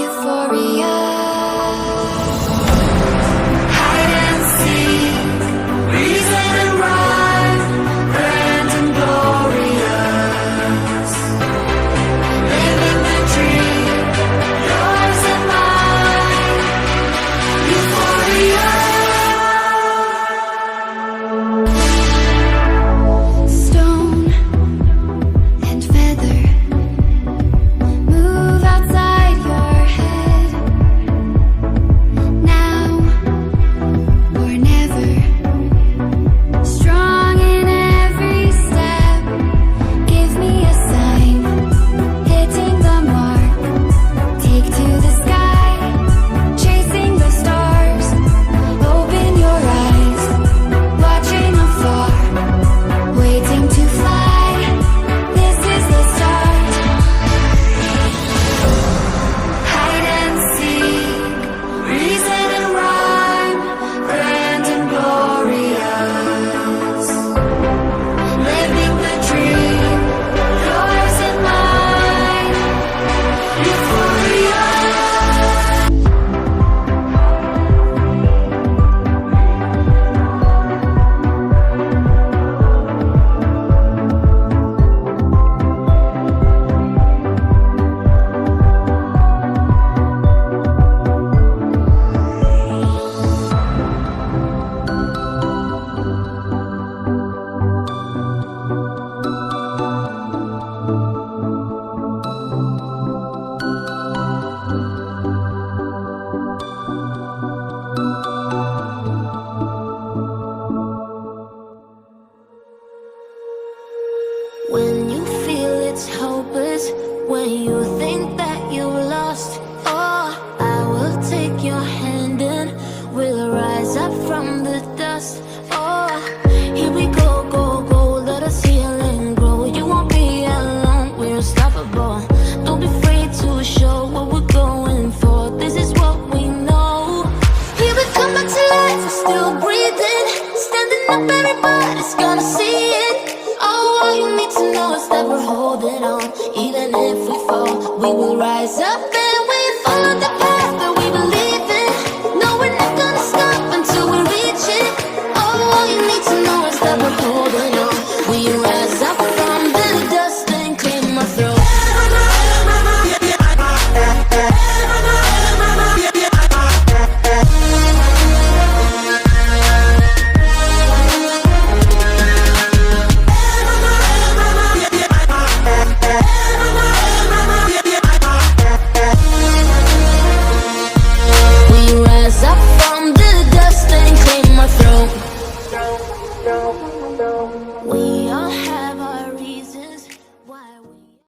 Euphoria. Hide and seek, reason and rhyme, grand and glorious. Living the dream, yours and mine. Euphoria. Stone and feather move outside your head. Now or never. Strong in every step. Give me a sign. Hitting the mark. Take to the sky. Chasing the stars. Open your eyes. Watching afar. Waiting to fly. This is the start. Hide and seek, reason and rhyme, grand and glorious. Living the dream, yours and mine. Euphoria. When you feel it's hopeless, when you think that you lost, oh, I will take your hand and we'll rise up from the dust. Oh, here we go, go, go, let us heal and grow. You won't be alone, we're unstoppable. Don't be afraid to show what we're going for. This is what we know. Here we come back to life, we're still breathing. Standing up, everybody's gonna see it. Oh, all you need to know is that we're holding on. Even if we fall, we will rise up and we follow the path that we believe in. No, we're not gonna stop until we reach it. Oh, all you need to know is that we're holding on. We rise up from the dust and clear my throat. We rise up from the dust and clear my throat. We